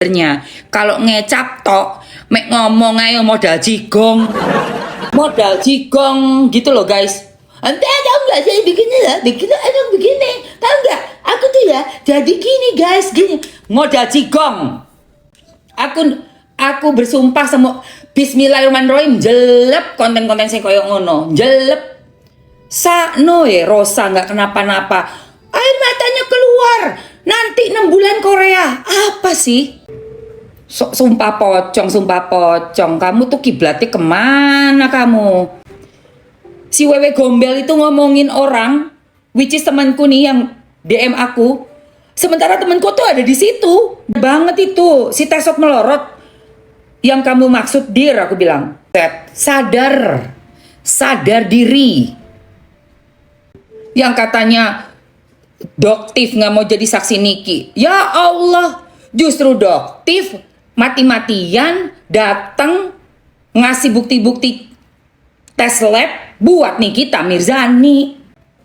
sebenarnya. Kalau ngecap tok, mek ngomong ayo modal jigong gitu loh guys. Anda tahu nggak saya begini lah, begini, tahu nggak? Aku tuh ya jadi gini guys, gini modal jigong. Aku bersumpah sama Bismillahirrahmanirrahim, jelep konten-konten saya koyo ngono, jelep. Sakno ya Rosa nggak kenapa-napa, air matanya keluar, nanti 6 bulan Korea, apa sih? Sumpah pocong, kamu tuh kiblatnya kemana kamu? Si Wewe Gombel itu ngomongin orang, which is temanku nih yang DM aku. Sementara temanku tuh ada di situ. Banget itu, si Tesot melorot. Yang kamu maksud dir, aku bilang. Sadar diri. Yang katanya Doktif nggak mau jadi saksi Niki. Ya Allah, justru Doktif mati-matian datang ngasih bukti-bukti tes lab buat Nikita Mirzani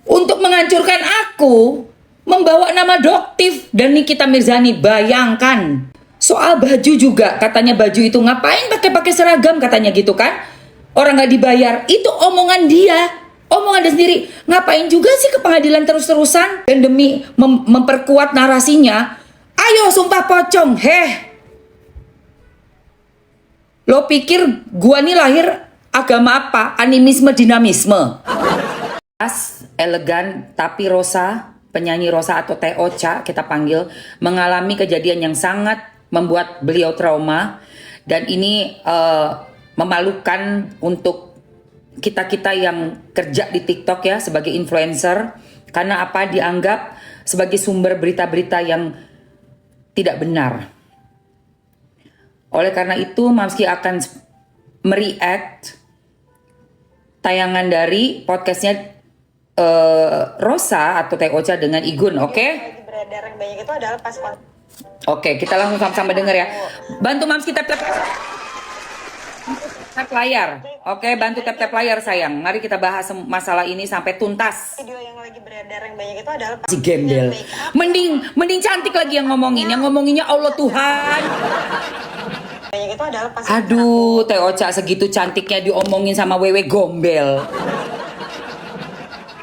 untuk menghancurkan aku, membawa nama Doktif dan Nikita Mirzani. Bayangkan. Soal baju juga, katanya baju itu ngapain pakai seragam, katanya gitu kan, orang nggak dibayar. Itu omongan dia sendiri. Ngapain juga sih ke pengadilan terus-terusan? Dan demi memperkuat narasinya, ayo sumpah pocong. Lo pikir gua nih lahir agama apa? Animisme, dinamisme. Elegan, tapi Rosa, penyanyi Rosa atau Teh Ocha kita panggil, mengalami kejadian yang sangat membuat beliau trauma. Dan ini memalukan untuk kita-kita yang kerja di TikTok ya, sebagai influencer. Karena apa? Dianggap sebagai sumber berita-berita yang tidak benar. Oleh karena itu, Mamski akan mereact tayangan dari podcastnya Rosa atau Teh Ocha dengan Igun, oke? Beredar yang banyak itu adalah pas Oke, kita langsung sama-sama denger ya. Bantu Mamski tap layar. Oke, bantu tap layar sayang. Mari kita bahas masalah ini sampai tuntas. Video yang lagi beredar yang banyak itu adalah Si gembel. Mending cantik lagi yang ngomongin. Yang ngomonginnya Allah Tuhan. banyak itu adalah pas. Aduh, Teh Ocha segitu cantiknya diomongin sama Wewe Gombel.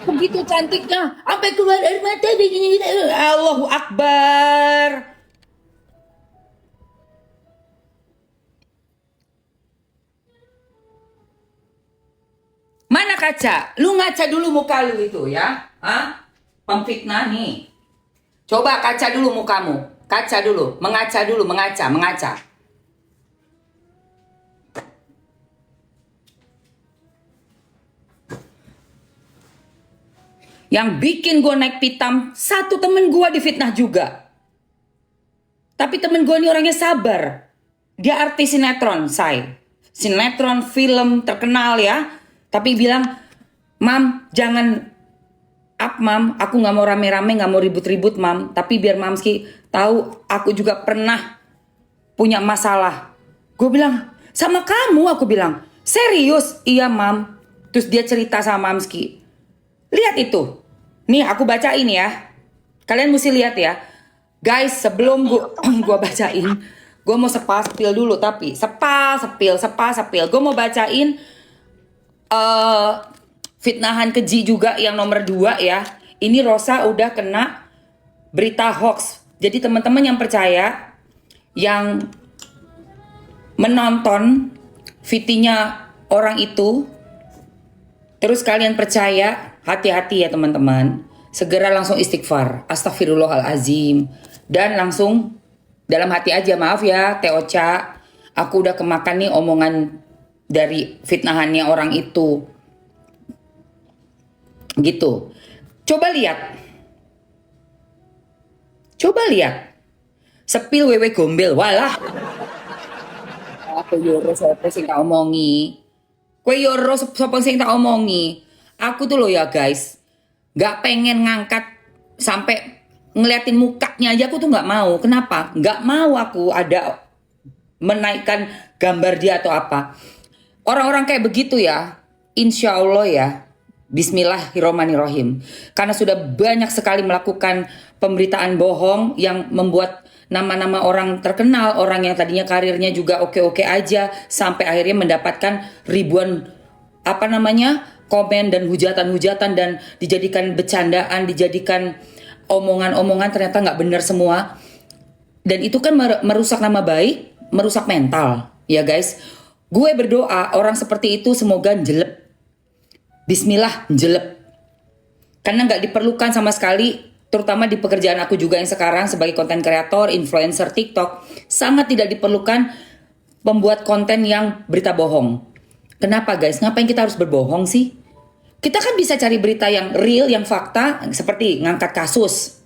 Begitu cantiknya, sampai keluar air mata begini. Allahu Akbar. Mana kaca? Lu ngaca dulu muka lu itu ya. Hah? Pemfitnah nih. Coba kaca dulu mukamu. Kaca dulu. Mengaca. Yang bikin gue naik pitam, satu temen gue difitnah juga. Tapi temen gue ini orangnya sabar. Dia artis sinetron, sinetron, film terkenal ya. Tapi bilang, Mam, jangan up, Mam. Aku gak mau rame-rame, gak mau ribut-ribut, Mam. Tapi biar Mamski tahu, aku juga pernah punya masalah. Gue bilang, sama kamu, aku bilang. Serius? Iya, Mam. Terus dia cerita sama Mamski. Lihat itu. Nih, aku bacain ya. Kalian mesti lihat ya. Guys, sebelum gue bacain, gue mau sepil dulu. Tapi, sepil. Gue mau bacain fitnahan keji juga yang nomor 2 ya. Ini Rosa udah kena berita hoax. Jadi teman-teman yang percaya, yang menonton VT-nya orang itu, terus kalian percaya, hati-hati ya teman-teman. Segera langsung istighfar, astagfirullahalazim. Dan langsung dalam hati aja, maaf ya Teh Ocha, aku udah kemakan nih omongan dari fitnahannya orang itu. Gitu. Coba lihat. Sepil Wewe Gombel. Walah. Aku yoro sopo sing tak omongi. Kowe yoro sopo sing tak omongi. Aku tuh loh ya guys, gak pengen ngangkat sampai ngeliatin mukanya aja, aku tuh gak mau. Kenapa? Gak mau aku ada menaikkan gambar dia atau apa. Orang-orang kayak begitu ya, insya Allah ya, bismillahirrahmanirrahim. Karena sudah banyak sekali melakukan pemberitaan bohong yang membuat nama-nama orang terkenal, orang yang tadinya karirnya juga oke-oke aja, sampai akhirnya mendapatkan ribuan komen dan hujatan-hujatan, dan dijadikan bercandaan, dijadikan omongan-omongan, ternyata nggak benar semua. Dan itu kan merusak nama baik, merusak mental, ya guys. Gue berdoa orang seperti itu semoga jelek. Bismillah, jelek. Karena nggak diperlukan sama sekali, terutama di pekerjaan aku juga yang sekarang sebagai konten kreator, influencer TikTok, sangat tidak diperlukan membuat konten yang berita bohong. Kenapa guys? Ngapain kita harus berbohong sih? Kita kan bisa cari berita yang real, yang fakta, seperti ngangkat kasus.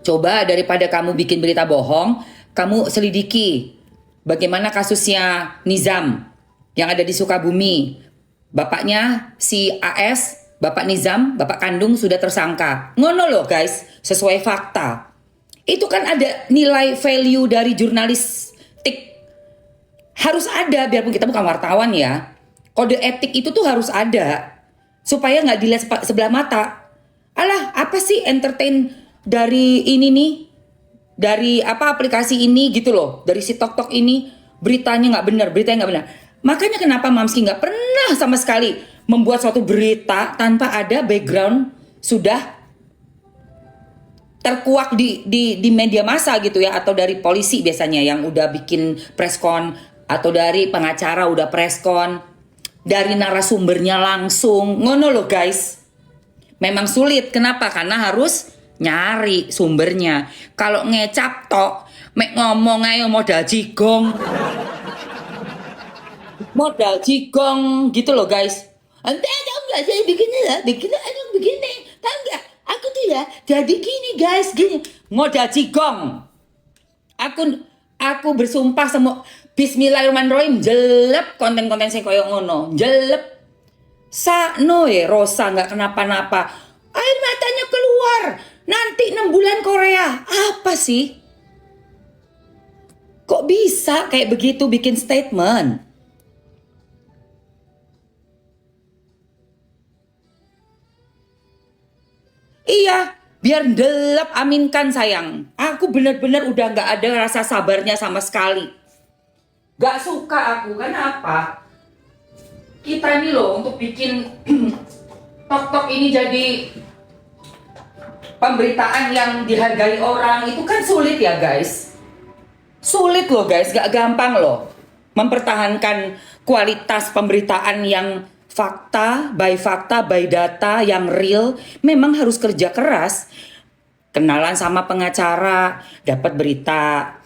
Coba daripada kamu bikin berita bohong, kamu selidiki bagaimana kasusnya Nizam yang ada di Sukabumi. Bapaknya si AS, Bapak Nizam, bapak kandung sudah tersangka. Ngono loh guys, sesuai fakta. Itu kan ada nilai value dari jurnalistik. Harus ada, biarpun kita bukan wartawan ya. Kode etik itu tuh harus ada. Supaya nggak dilihat sebelah mata. Alah, apa sih entertain dari ini nih? Dari aplikasi ini gitu loh. Dari si TokTok ini, beritanya nggak benar, beritanya nggak benar. Makanya kenapa Mamski nggak pernah sama sekali membuat suatu berita tanpa ada background sudah terkuak di media massa gitu ya, atau dari polisi biasanya yang udah bikin preskon, atau dari pengacara udah preskon, dari narasumbernya langsung. Ngono loh guys. Memang sulit, kenapa? Karena harus nyari sumbernya. Kalau ngecap tok, mek ngomong ayo modal jigong. Modal jigong gitu loh guys. Anda tahu nggak saya bikinnya begini. Tahu nggak? Aku tuh ya jadi gini guys, gini. Modal jigong. Aku bersumpah semua. Bismillahirrahmanirrahim, jelep konten-konten saya koyo ngono. Jelep. Sakno ya Rosa nggak kenapa-napa. Air matanya keluar. Nanti 6 bulan Korea. Apa sih? Kok bisa kayak begitu bikin statement? Iya, biar delep, aminkan sayang. Aku bener-bener udah gak ada rasa sabarnya sama sekali. Gak suka aku, kenapa? Kita nih loh untuk bikin TokTok ini jadi pemberitaan yang dihargai orang, itu kan sulit ya guys. Sulit loh guys, gak gampang loh mempertahankan kualitas pemberitaan yang fakta by data, yang real. Memang harus kerja keras, kenalan sama pengacara, dapat berita,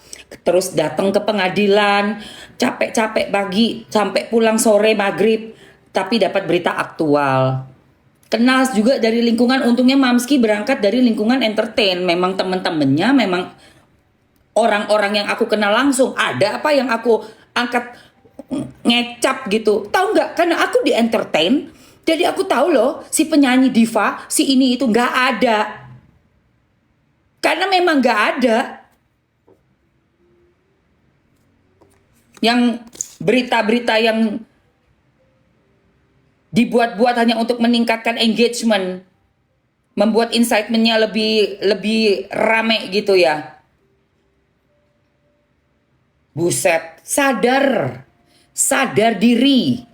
terus datang ke pengadilan, capek-capek pagi sampai pulang sore maghrib, tapi dapat berita aktual. Kenal juga dari lingkungan, untungnya Mamski berangkat dari lingkungan entertain. Memang temen-temennya, memang orang-orang yang aku kenal langsung. Ada apa yang aku angkat ngecap gitu, tahu nggak? Karena aku di entertain, jadi aku tahu loh si penyanyi diva, si ini itu nggak ada, karena memang nggak ada. Yang berita-berita yang dibuat-buat hanya untuk meningkatkan engagement, membuat incitementnya lebih rame gitu ya. Buset, sadar diri.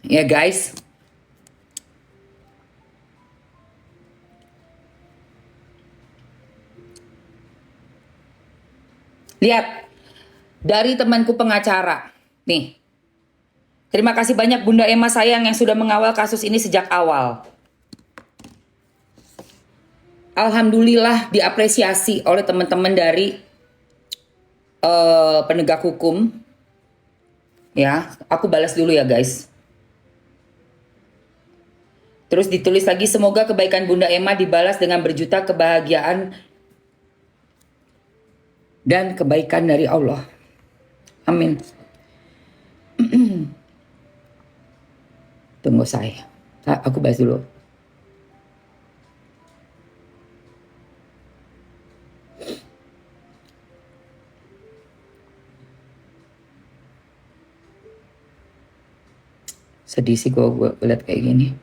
Ya guys. Lihat, dari temanku pengacara. Nih, terima kasih banyak Bunda Emma sayang yang sudah mengawal kasus ini sejak awal. Alhamdulillah diapresiasi oleh teman-teman dari penegak hukum. Ya, aku balas dulu ya guys. Terus ditulis lagi, semoga kebaikan Bunda Emma dibalas dengan berjuta kebahagiaan dan kebaikan dari Allah. Amin. Tunggu saya. Aku balas dulu. Sedih sih gue liat kayak gini.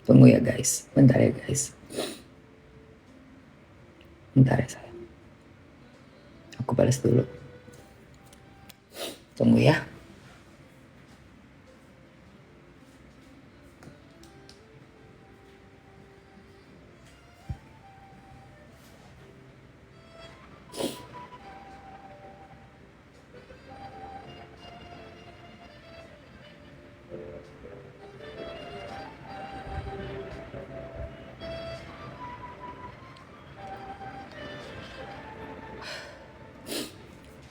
Tunggu ya guys, bentar ya guys. Bentar ya sayang. Aku balas dulu. Tunggu ya.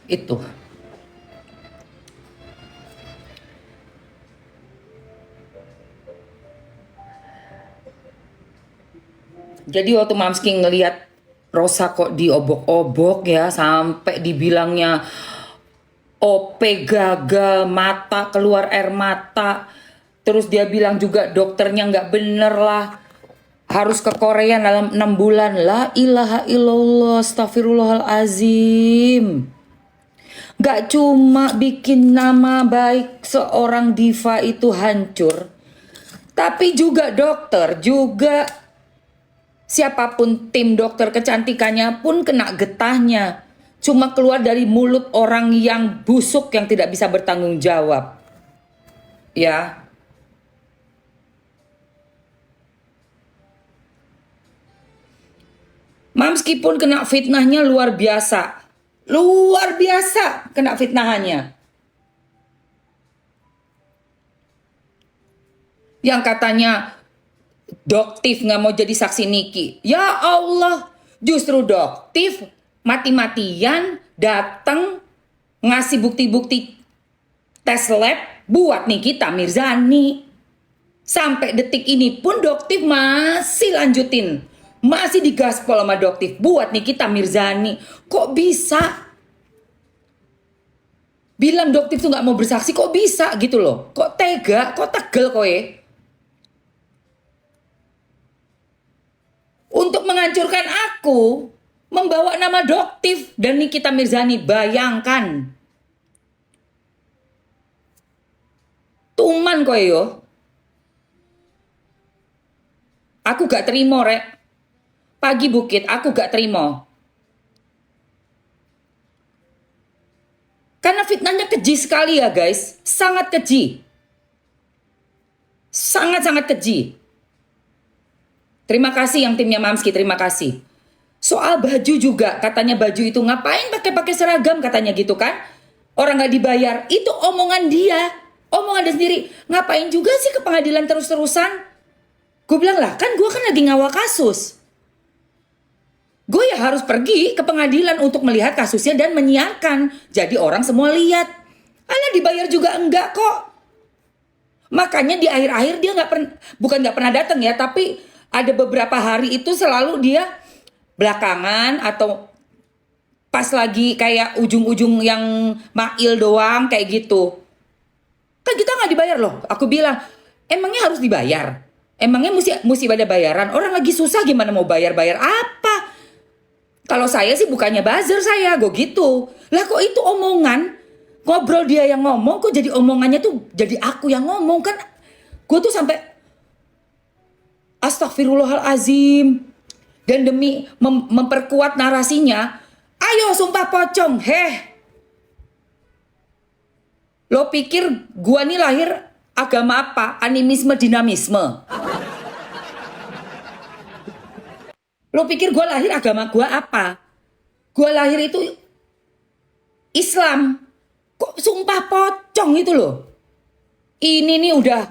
Itu. Jadi waktu Mamski ngelihat Rosa kok diobok-obok ya, sampai dibilangnya OP gagal, mata keluar air mata. Terus dia bilang juga dokternya nggak bener lah, harus ke Korea dalam 6 bulan. La ilaha illallah, astagfirullahalazim. Gak cuma bikin nama baik seorang diva itu hancur, tapi juga dokter, juga siapapun tim dokter kecantikannya pun kena getahnya. Cuma keluar dari mulut orang yang busuk yang tidak bisa bertanggung jawab. Ya. Mamski pun kena fitnahnya luar biasa. Luar biasa kena fitnahannya. Yang katanya Doktif nggak mau jadi saksi Niki. Ya Allah, justru Doktif mati-matian datang ngasih bukti-bukti tes lab buat Nikita Mirzani. Sampai detik ini pun Doktif masih lanjutin. Masih digaspol sama Doktif buat Nikita Mirzani. Kok bisa? Bilang Doktif tuh gak mau bersaksi, kok bisa gitu loh. Kok tega, kok tegel kowe. Untuk menghancurkan aku, membawa nama Doktif dan Nikita Mirzani. Bayangkan. Tuman kowe yo. Aku gak terima rek. Pagi bukit, aku gak terima. Karena fitnahnya keji sekali ya guys. Sangat keji. Sangat-sangat keji. Terima kasih yang timnya Mamski, terima kasih. Soal baju juga, katanya baju itu ngapain pakai seragam katanya gitu kan. Orang gak dibayar, itu omongan dia. Omongan dia sendiri. Ngapain juga sih ke pengadilan terus-terusan? Gue bilang lah, kan gue kan lagi ngawal kasus. Gue ya harus pergi ke pengadilan untuk melihat kasusnya dan menyiarkan. Jadi orang semua lihat. Alah dibayar juga enggak kok. Makanya di akhir-akhir dia bukan nggak pernah datang ya, tapi ada beberapa hari itu selalu dia belakangan atau pas lagi kayak ujung-ujung yang mail doang kayak gitu. Kan kita nggak dibayar loh. Aku bilang, emangnya harus dibayar? Emangnya mesti ada bayaran? Orang lagi susah gimana mau bayar apa? Kalau saya sih bukannya buzzer saya, gue gitu. Lah kok itu omongan, ngobrol dia yang ngomong, kok jadi omongannya tuh jadi aku yang ngomong kan. Gue tuh sampai astagfirullahalazim. Dan demi memperkuat narasinya, ayo sumpah pocong, Lo pikir gue nih lahir agama apa? Animisme, dinamisme. Lo pikir gue lahir agama gue apa? Gue lahir itu Islam. Kok sumpah pocong itu loh. Ini nih udah,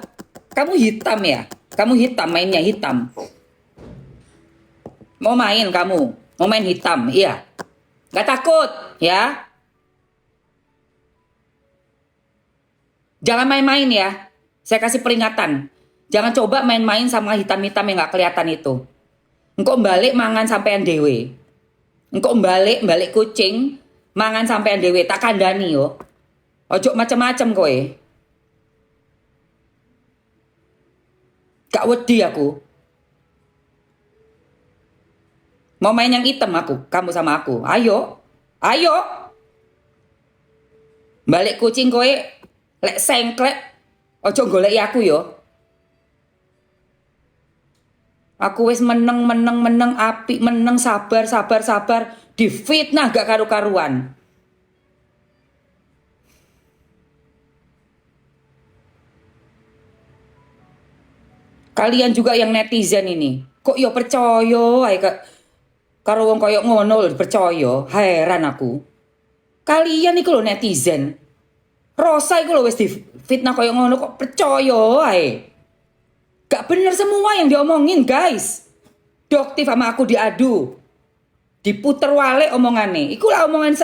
kamu hitam ya? Kamu hitam, mainnya hitam. Mau main kamu? Mau main hitam? Iya. Gak takut ya? Jangan main-main ya. Saya kasih peringatan. Jangan coba main-main sama hitam-hitam yang gak kelihatan itu. Engkau balik mangan sampean dewe. Engkau balik kucing mangan sampean dewe, tak kandani yo. Ojo macem-macem kowe. Gak wedi aku. Mau main yang hitam aku, kamu sama aku. Ayo. Ayo. Balik kucing kowe lek sengklek. Ojo goleki aku yo. Aku wis meneng api, meneng sabar, difitnah gak karu-karuan. Kalian juga yang netizen ini, kok yo percaya ae karo wong koyo ngono lho percaya, heran aku. Kalian iku lho netizen. Rosa iku lho wis difitnah koyo ngono kok percaya ae. Gak bener semua yang diomongin guys. Doktif sama aku diadu. Diputer wale omongane. Iku lah omongan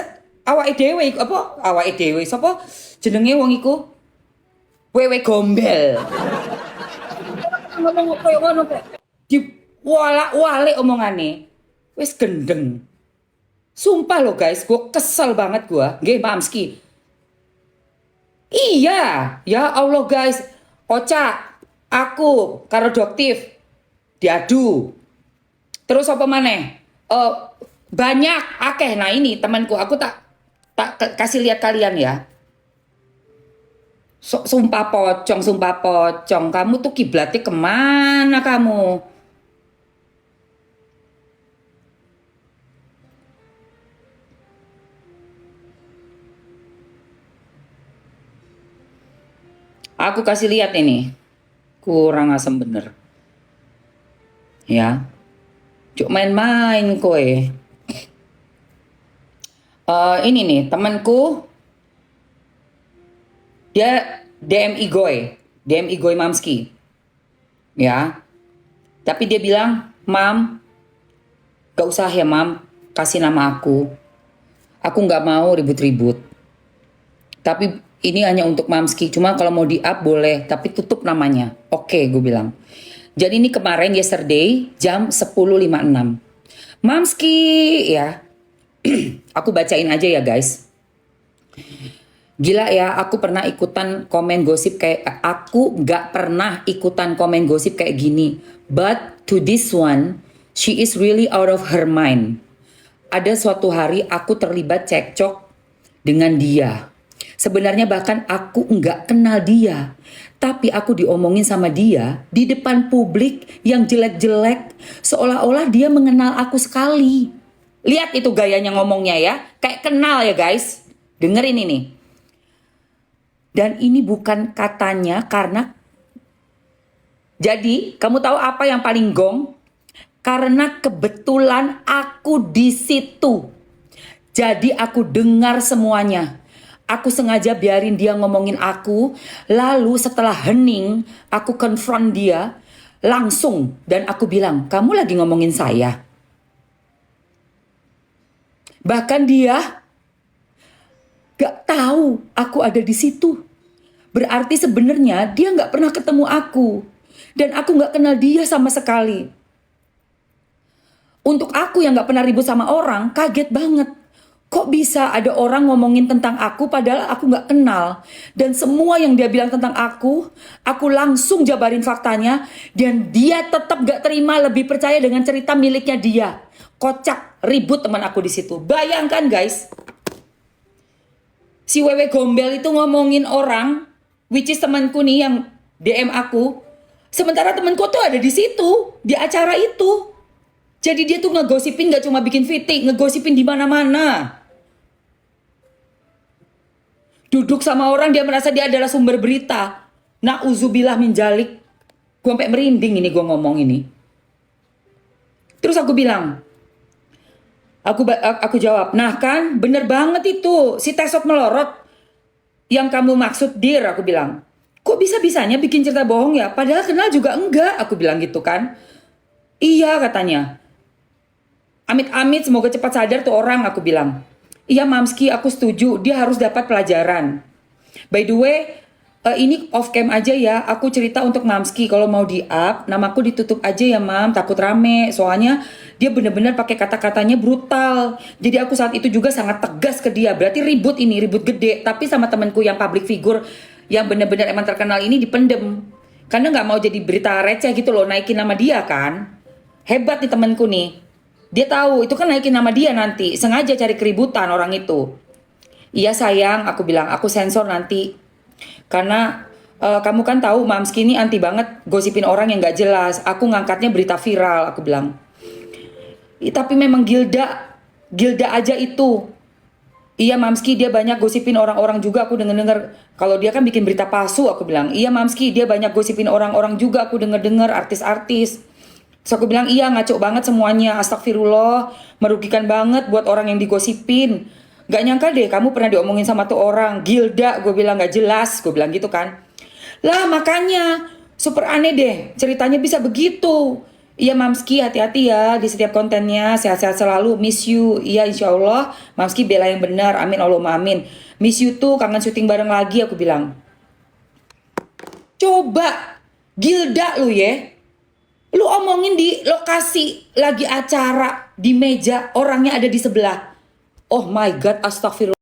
awake dhewe apa awake dhewe sapa jenenge wong iku? Wewe Gombel. Ngomong koyo ngono kok. Diwalak-walik omongane. Wis gendeng. Sumpah lo guys, gue kesel banget gue. Nggih, Mamski. Iya, ya Allah guys. Oca, aku karo Doktif diadu. Terus apa maneh? Banyak akeh. Nah ini temanku, aku tak kasih lihat kalian ya. Sumpah pocong. Kamu tuh kiblatnya kemana kamu? Aku kasih lihat ini. Kurang asem bener. Ya. Cuk main-main kowe. Ini nih temanku. Dia DM Igoy Mamski. Ya. Tapi dia bilang, "Mam, gak usah ya Mam, kasih nama aku. Aku gak mau ribut-ribut. Tapi ini hanya untuk Mamski, cuma kalau mau di-up boleh, tapi tutup namanya." Oke, gue bilang. Jadi ini kemarin, yesterday, jam 10.56. Mamski, ya. Aku bacain aja ya guys. Gila ya, aku pernah ikutan komen gosip kayak, aku gak pernah ikutan komen gosip kayak gini. But to this one, she is really out of her mind. Ada suatu hari aku terlibat cekcok dengan dia. Sebenarnya bahkan aku nggak kenal dia. Tapi aku diomongin sama dia di depan publik yang jelek-jelek. Seolah-olah dia mengenal aku sekali. Lihat itu gayanya ngomongnya ya. Kayak kenal ya guys. Dengerin ini. Dan ini bukan katanya karena... Jadi kamu tahu apa yang paling gong? Karena kebetulan aku di situ. Jadi aku dengar semuanya. Aku sengaja biarin dia ngomongin aku. Lalu setelah hening, aku konfront dia langsung. Dan aku bilang, kamu lagi ngomongin saya? Bahkan dia gak tahu aku ada di situ. Berarti sebenarnya dia gak pernah ketemu aku. Dan aku gak kenal dia sama sekali. Untuk aku yang gak pernah ribut sama orang, kaget banget. Kok bisa ada orang ngomongin tentang aku padahal aku gak kenal. Dan semua yang dia bilang tentang aku langsung jabarin faktanya. Dan dia tetap gak terima, lebih percaya dengan cerita miliknya dia. Kocak, ribut teman aku di situ. Bayangkan guys. Si Wewe Gombel itu ngomongin orang, which is temanku nih yang DM aku. Sementara temanku tuh ada di situ, di acara itu. Jadi dia tuh ngegosipin gak cuma bikin fitting, ngegosipin di mana-mana. Duduk sama orang dia merasa dia adalah sumber berita. Na'udzubillah min dzalik. Gue sampai merinding ini gue ngomong ini. Terus aku bilang, aku jawab, nah kan bener banget itu si Tesot melorot yang kamu maksud dir, aku bilang. Kok bisa-bisanya bikin cerita bohong ya? Padahal kenal juga enggak, aku bilang gitu kan. Iya katanya. Amit-amit semoga cepat sadar tuh orang, aku bilang. Iya Mamski, aku setuju. Dia harus dapat pelajaran. By the way, ini off cam aja ya. Aku cerita untuk Mamski. Kalau mau di-up, namaku ditutup aja ya Mam. Takut rame. Soalnya dia bener-bener pakai kata-katanya brutal. Jadi aku saat itu juga sangat tegas ke dia. Berarti ribut ini, ribut gede. Tapi sama temanku yang public figure, yang bener-bener emang terkenal ini dipendem. Karena gak mau jadi berita receh gitu loh. Naikin nama dia kan. Hebat nih temanku nih. Dia tahu itu kan naikin nama dia nanti. Sengaja cari keributan orang itu. Iya sayang, aku bilang, aku sensor nanti. Karena Kamu kan tahu Mamski ini anti banget gosipin orang yang gak jelas. Aku ngangkatnya berita viral, aku bilang. Tapi memang Gilda aja itu. Iya Mamski, dia banyak gosipin orang-orang juga, aku denger-denger. Kalau dia kan bikin berita palsu, aku bilang. Iya Mamski, dia banyak gosipin orang-orang juga, aku denger-denger, artis-artis. Terus aku bilang, iya ngaco banget semuanya, astagfirullah. Merugikan banget buat orang yang digosipin. Gak nyangka deh kamu pernah diomongin sama tuh orang. Gilda, gue bilang gak jelas, gue bilang gitu kan. Lah makanya, super aneh deh, ceritanya bisa begitu. Iya Mamski, hati-hati ya di setiap kontennya, sehat-sehat selalu, miss you. Iya insya Allah, Mamski bela yang benar, amin Allahumma amin. Miss you tuh, kangen syuting bareng lagi, aku bilang. Coba, Gilda lu ya, lu omongin di lokasi lagi acara, di meja, orangnya ada di sebelah. Oh my god, astagfirullah.